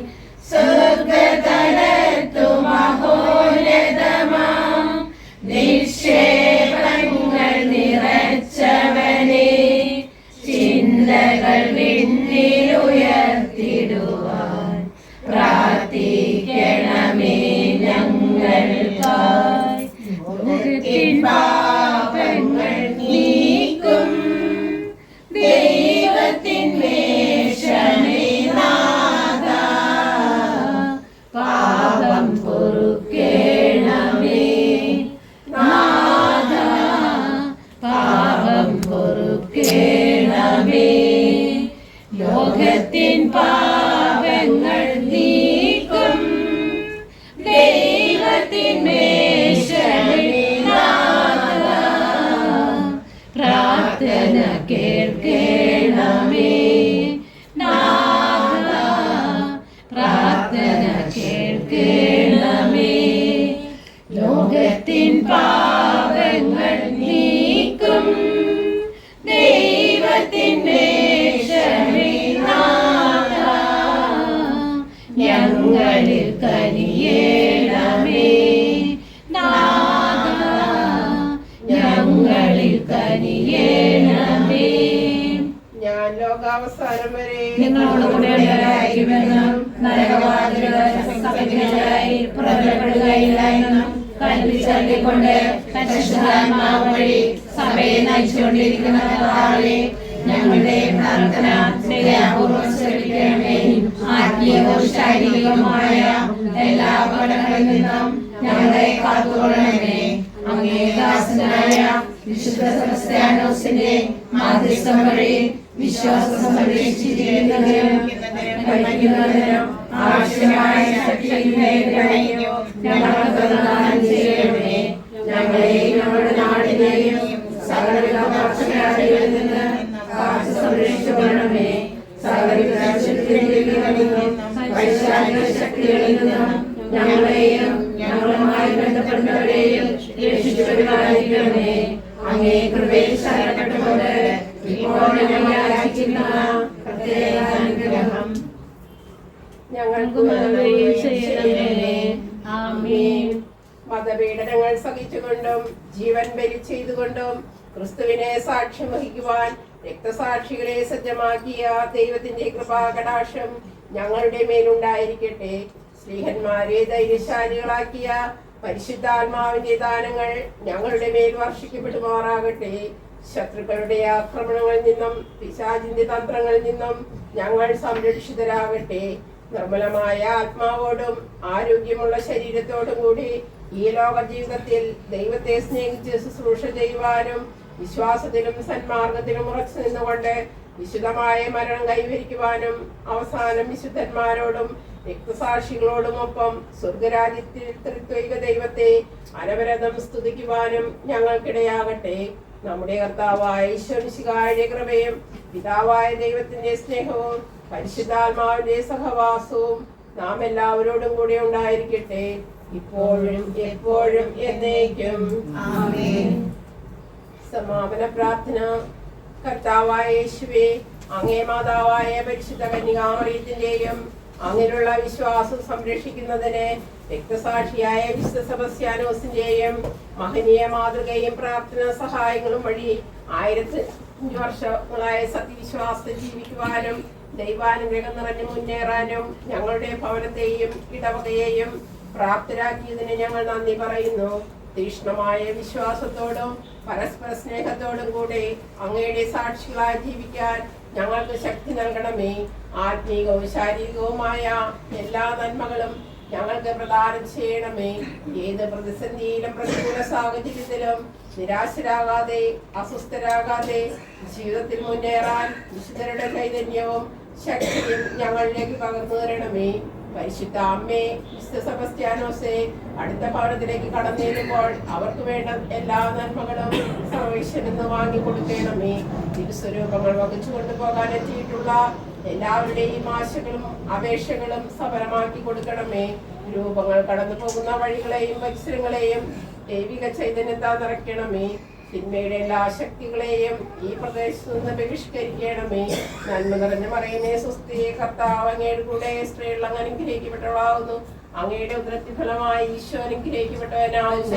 സ്വർഗതലത്തു മഹോന്നതമാം നിക്ഷേപങ്ങൾ നിറച്ചവനെ ചിന്തകൾ വിണ്ണിലുയർത്തിടുവാൻ പ്രാർത്ഥിക്കണമേ ഞങ്ങൾക്കായി. പാപങ്ങൾ നീക്കും ദൈവത്തിൻ മേഷമേ നാഥ, പാപം പൊറുക്കേണമേ നാഥ, പാപം പൊറുക്കേണമേ. ലോകത്തിൻ പാപങ്ങൾ നീക്കും ദൈവത്തിൻ മേഷമേ നാഥ, പ്രാർത്ഥന കേൾക്കേണമേ നാഥ, പ്രാർത്ഥന കേൾക്കേണമേ. ലോകത്തിൻ പാപങ്ങൾ നീക്കും ദൈവത്തിൻ മേഷമേ നാഥ, ഞങ്ങളിൽ കനിയേണമേ നാഥ, ഞങ്ങളിൽ കനിയേണമേ. ഞാൻ ലോകാവസാനം വരെ നിങ്ങളോട് കൂടെ ഉണ്ടായിരിക്കുമെന്നും നരകവാതിലുകൾ സഭയ്ക്കെതിരായി പുറപ്പെടുകയില്ല എന്നും കൽപ്പിച്ചൊല്ലിക്കൊണ്ട് പരിശുദ്ധാത്മാവ് വഴി സഭയെ നയിച്ചുകൊണ്ടിരിക്കുന്ന കർത്താവേ, ഞങ്ങളുടെ പ്രാർത്ഥന സ്നേഹപൂർവ്വം ശ്രമിക്കണമേ. ആത്മീയവും ശാരീരികവുമായ എല്ലാ അപകടങ്ങളിൽ നിന്നും ഞങ്ങളെ കാത്തുകൊള്ളണമേ. അങ്ങേ ദാസനായ വിശുദ്ധ സെബസ്ത്യാനോസിന്റെ മാധ്യസ്ഥം വഴി വിശ്വാസം സംരക്ഷിച്ചിരിക്കുന്നതിനും പഠിക്കുന്നതിനും ആവശ്യമായ ശക്തിയും ധൈര്യവും ഞങ്ങൾക്ക് പ്രദാനം ചെയ്യണമേ. ഞങ്ങളെയും ഞങ്ങളുടെ നാടിനെയും സകലവിധ ദോഷങ്ങളിൽ നിന്ന് കാത്തു സംരക്ഷിച്ചുകൊള്ളണമേ. സകലവിധ ശക്തികളിൽ നിന്നും വൈശാലിക ശക്തികളിൽ നിന്നും ഞങ്ങളെയും ഞങ്ങളുമായി ബന്ധപ്പെട്ടവരെയും രക്ഷിച്ചു പരിപാലിക്കണമേ. അങ്ങേ കൃപയിൽ ശരണപ്പെട്ടുകൊണ്ട് ഇപ്പോൾ ഞങ്ങൾ യാചിക്കുന്ന പ്രത്യേക അനുഗ്രഹം ഞങ്ങൾക്ക് ചെയ്യണമേ. ആമേൻ. മതപീഡനങ്ങൾ സഹിച്ചുകൊണ്ടും ജീവൻ ബലി ചെയ്തുകൊണ്ടും ക്രിസ്തുവിനെ സാക്ഷ്യം വഹിക്കുവാൻ രക്തസാക്ഷികളെ സജ്ജമാക്കിയ ദൈവത്തിന്റെ കൃപാകടാക്ഷം ഞങ്ങളുടെ മേലുണ്ടായിരിക്കട്ടെ. സ്ലീഹന്മാരെ ധൈര്യശാലികളാക്കിയ പരിശുദ്ധാത്മാവിന്റെ ദാനങ്ങൾ ഞങ്ങളുടെ മേൽ വർഷിക്കപ്പെടുമാറാകട്ടെ. ശത്രുക്കളുടെ ആക്രമണങ്ങളിൽ നിന്നും പിശാചിന്റെ തന്ത്രങ്ങളിൽ നിന്നും ഞങ്ങൾ സംരക്ഷിതരാകട്ടെ. നിർമ്മലമായ ആത്മാവോടും ആരോഗ്യമുള്ള ശരീരത്തോടും കൂടി ഈ ലോക ജീവിതത്തിൽ ദൈവത്തെ സ്നേഹിച്ച് ശുശ്രൂഷ ചെയ്യുവാനും വിശ്വാസത്തിലും സന്മാർഗത്തിലും ഉറച്ചു നിന്നുകൊണ്ട് വിശുദ്ധമായ മരണം കൈവരിക്കുവാനും അവസാനം വിശുദ്ധന്മാരോടും രക്തസാക്ഷികളോടുമൊപ്പം സ്വർഗരാജ്യത്തിൽ ത്രിത്വൈക ദൈവത്തെ അനവരതം സ്തുതിക്കുവാനും ഞങ്ങൾക്കിടയാകട്ടെ. നമ്മുടെ കർത്താവായ ഈശ്വരന്റെ കൃപയും പിതാവായ ദൈവത്തിന്റെ സ്നേഹവും പരിശുദ്ധാത്മാവിന്റെ സഹവാസവും നാം എല്ലാവരോടും കൂടെ ഉണ്ടായിരിക്കട്ടെ, ഇപ്പോഴും എപ്പോഴും എന്നേക്കും. ആമേൻ. സമാപന പ്രാർത്ഥന. കർത്താവായ യേശുവേ, അങ്ങേ മാതാവായ പരിശുദ്ധ കന്യകാമറിയത്തിന്റെയും അങ്ങിലുള്ള വിശ്വാസം സംരക്ഷിക്കുന്നതിന് രക്തസാക്ഷിയായ വിശുദ്ധ സെബസ്ത്യാനോസിന്റെയും മഹനീയ മാതൃകയും പ്രാർത്ഥന സഹായങ്ങളും വഴി 1500 വർഷങ്ങളായ സത്യവിശ്വാസത്തിൽ ജീവിക്കുവാനും ദൈവാനുഗ്രഹം നിറഞ്ഞു മുന്നേറാനും ഞങ്ങളുടെ ഭവനത്തെയും ഇടവകയെയും പ്രാപ്തരാക്കിയതിന് ഞങ്ങൾ നന്ദി പറയുന്നു. തീക്ഷ്ണമായ വിശ്വാസത്തോടും പരസ്പര സ്നേഹത്തോടും കൂടെ അങ്ങയുടെ സാക്ഷികളായി ജീവിക്കാൻ ഞങ്ങൾക്ക് ശക്തി നൽകണമേ. ആത്മീകവും ശാരീരികവുമായ എല്ലാ നന്മകളും ഞങ്ങൾക്ക് പ്രദാനം ചെയ്യണമേ. ഏത് പ്രതിസന്ധിയിലും പ്രതികൂല സാഹചര്യത്തിലും നിരാശരാകാതെ അസ്വസ്ഥരാകാതെ ജീവിതത്തിൽ മുന്നേറാൻ വിശുദ്ധരുടെ ചൈതന്യവും ശക്തിയും ഞങ്ങളിലേക്ക് പകർന്നു തരണമേ. പരിശുദ്ധ അമ്മേ, വിശുദ്ധ സെബസ്ത്യാനോസേ, അടുത്ത ഭവനത്തിലേക്ക് കടന്നു ചെല്ലുമ്പോൾ അവർക്ക് വേണ്ട എല്ലാ നന്മകളും സർവേശ്വരന് വാങ്ങിക്കൊടുക്കണമേ. തിരുസ്വരൂപങ്ങൾ വഹിച്ചു കൊണ്ടുപോകാൻ എത്തിയിട്ടുള്ള എല്ലാവരുടെയും ആശകളും അപേക്ഷകളും സഫലമാക്കി കൊടുക്കണമേ. രൂപങ്ങൾ കടന്നു പോകുന്ന വഴികളെയും പരിസരങ്ങളെയും ദൈവിക ചൈതന്യത്താൽ നിറയ്ക്കണമേ. തിന്മയുടെ എല്ലാ ശക്തികളെയും ഈ പ്രദേശത്ത് നിന്ന് ബഹിഷ്കരിക്കണമേ. നന്മ നിറഞ്ഞ മറിയമേ സ്വസ്തി, കർത്താവ് അങ്ങയുടെ കൂടെ സ്ത്രീകൾ അങ്ങ് അനുഗ്രഹിക്കപ്പെട്ടവളാകുന്നു. അങ്ങയുടെ ഉദരത്തിൻ ഫലമായി ഈശോ അനുഗ്രഹിക്കപ്പെട്ടവനാകുന്നു.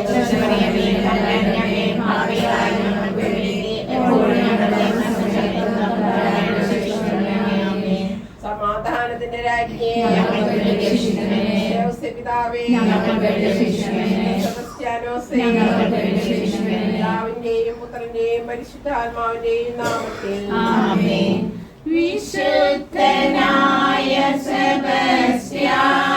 സമാധാനത്തിന്റെ രാജ്ഞിയേ, പിതാവേ, പിതാവിന്റെയും പുത്രന്റെയും പരിശുദ്ധാത്മാവിന്റെയും നാമത്തിൽ വിശുദ്ധനായ സെബസ്ത്യാൻ